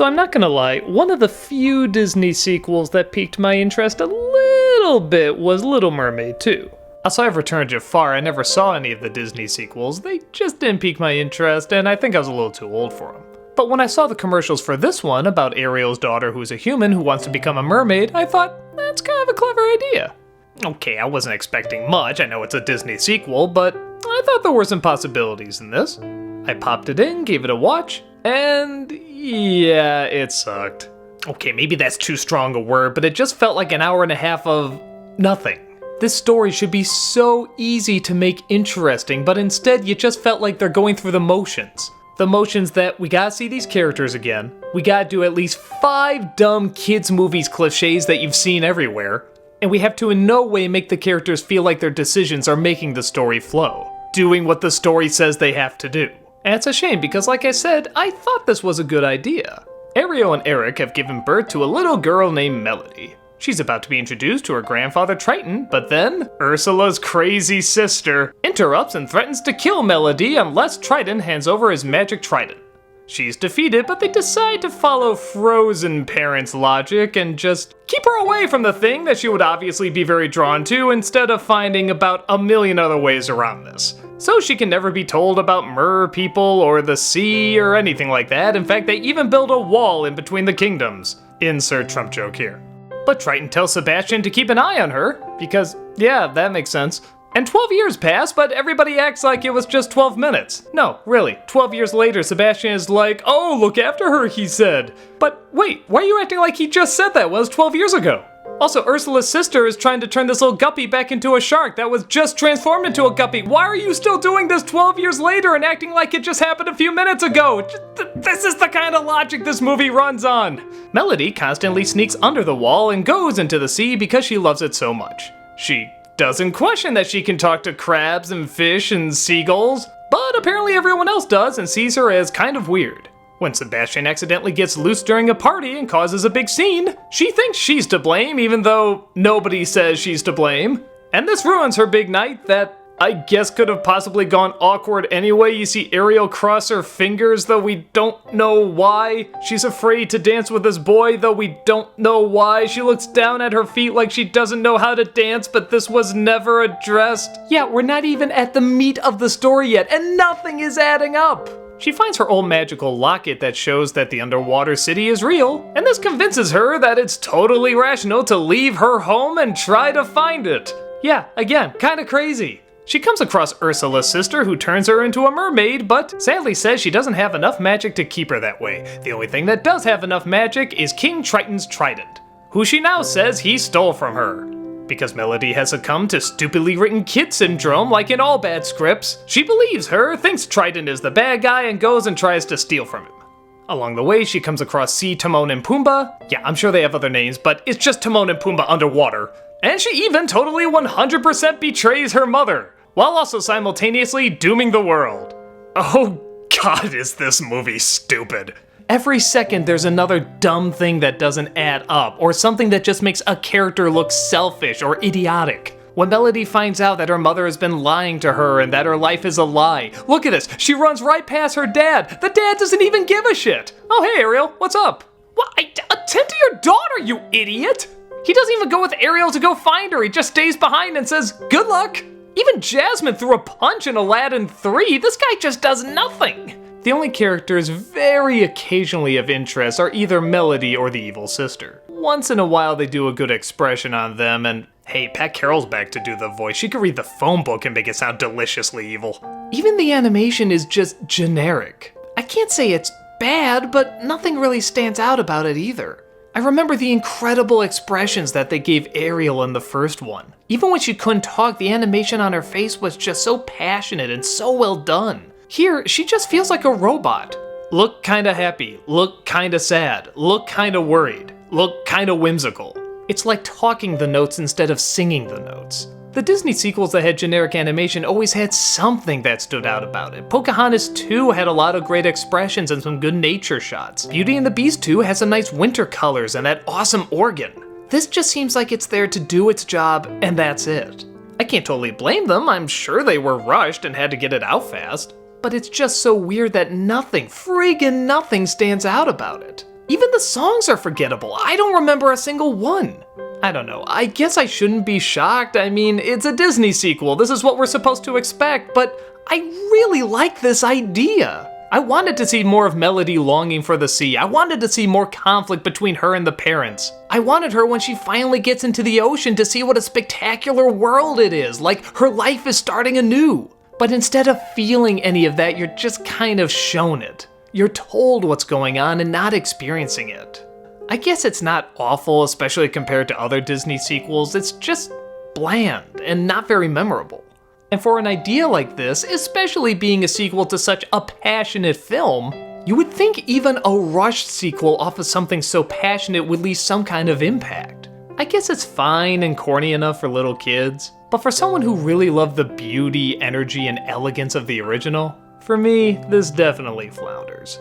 So I'm not gonna lie, one of the few Disney sequels that piqued my interest a little bit was Little Mermaid 2. Outside of Return of Jafar, I never saw any of the Disney sequels. They just didn't pique my interest, and I think I was a little too old for them. But when I saw the commercials for this one about Ariel's daughter who's a human who wants to become a mermaid, I thought, that's kind of a clever idea. Okay, I wasn't expecting much, I know it's a Disney sequel, but I thought there were some possibilities in this. I popped it in, gave it a watch, and yeah, it sucked. Okay, maybe that's too strong a word, but it just felt like an hour and a half of nothing. This story should be so easy to make interesting, but instead you just felt like they're going through the motions. The motions that we gotta see these characters again, we gotta do at least 5 dumb kids movies cliches that you've seen everywhere, and we have to in no way make the characters feel like their decisions are making the story flow, doing what the story says they have to do. And it's a shame because, like I said, I thought this was a good idea. Ariel and Eric have given birth to a little girl named Melody. She's about to be introduced to her grandfather Triton, but then Ursula's crazy sister interrupts and threatens to kill Melody unless Triton hands over his magic trident. She's defeated, but they decide to follow Frozen parents' logic and just keep her away from the thing that she would obviously be very drawn to instead of finding about a million other ways around this. So she can never be told about mer people or the sea or anything like that. In fact, they even build a wall in between the kingdoms. Insert Trump joke here. But Triton tells Sebastian to keep an eye on her, because, yeah, that makes sense. And 12 years pass, but everybody acts like it was just 12 minutes. No, really, 12 years later, Sebastian is like, oh, look after her, he said. But wait, why are you acting like he just said that was 12 years ago? Also, Ursula's sister is trying to turn this little guppy back into a shark that was just transformed into a guppy. Why are you still doing this 12 years later and acting like it just happened a few minutes ago? This is the kind of logic this movie runs on. Melody constantly sneaks under the wall and goes into the sea because she loves it so much. She doesn't question that she can talk to crabs and fish and seagulls, but apparently everyone else does and sees her as kind of weird. When Sebastian accidentally gets loose during a party and causes a big scene, she thinks she's to blame even though nobody says she's to blame. And this ruins her big night that I guess could have possibly gone awkward anyway. You see Ariel cross her fingers, though we don't know why. She's afraid to dance with this boy, though we don't know why. She looks down at her feet like she doesn't know how to dance, but this was never addressed. Yeah, we're not even at the meat of the story yet, and nothing is adding up. She finds her old magical locket that shows that the underwater city is real, and this convinces her that it's totally rational to leave her home and try to find it. Yeah, again, kinda crazy. She comes across Ursula's sister who turns her into a mermaid, but sadly says she doesn't have enough magic to keep her that way. The only thing that does have enough magic is King Triton's trident, who she now says he stole from her. Because Melody has succumbed to stupidly written kid syndrome like in all bad scripts, she believes her, thinks Triton is the bad guy, and goes and tries to steal from him. Along the way, she comes across Sea Timon and Pumbaa. Yeah, I'm sure they have other names, but it's just Timon and Pumbaa underwater. And she even totally 100% betrays her mother, while also simultaneously dooming the world. Oh god, is this movie stupid. Every second there's another dumb thing that doesn't add up, or something that just makes a character look selfish or idiotic. When Melody finds out that her mother has been lying to her and that her life is a lie, look at this, she runs right past her dad. The dad doesn't even give a shit. Oh hey Ariel, what's up? What? Attend to your daughter, you idiot! He doesn't even go with Ariel to go find her, he just stays behind and says, good luck! Even Jasmine threw a punch in Aladdin 3, this guy just does nothing. The only characters very occasionally of interest are either Melody or the evil sister. Once in a while they do a good expression on them, and hey, Pat Carroll's back to do the voice. She could read the phone book and make it sound deliciously evil. Even the animation is just generic. I can't say it's bad, but nothing really stands out about it either. I remember the incredible expressions that they gave Ariel in the first one. Even when she couldn't talk, the animation on her face was just so passionate and so well done. Here, she just feels like a robot. Look kinda happy, look kinda sad, look kinda worried, look kinda whimsical. It's like talking the notes instead of singing the notes. The Disney sequels that had generic animation always had something that stood out about it. Pocahontas 2 had a lot of great expressions and some good nature shots. Beauty and the Beast 2 has some nice winter colors and that awesome organ. This just seems like it's there to do its job, and that's it. I can't totally blame them, I'm sure they were rushed and had to get it out fast. But it's just so weird that nothing, friggin' nothing stands out about it. Even the songs are forgettable. I don't remember a single one. I don't know, I guess I shouldn't be shocked. I mean, it's a Disney sequel. This is what we're supposed to expect, but I really like this idea. I wanted to see more of Melody longing for the sea. I wanted to see more conflict between her and the parents. I wanted her, when she finally gets into the ocean, to see what a spectacular world it is, like her life is starting anew. But instead of feeling any of that, you're just kind of shown it. You're told what's going on and not experiencing it. I guess it's not awful, especially compared to other Disney sequels. It's just bland and not very memorable. And for an idea like this, especially being a sequel to such a passionate film, you would think even a rushed sequel off of something so passionate would leave some kind of impact. I guess it's fine and corny enough for little kids, but for someone who really loved the beauty, energy, and elegance of the original, for me, this definitely flounders.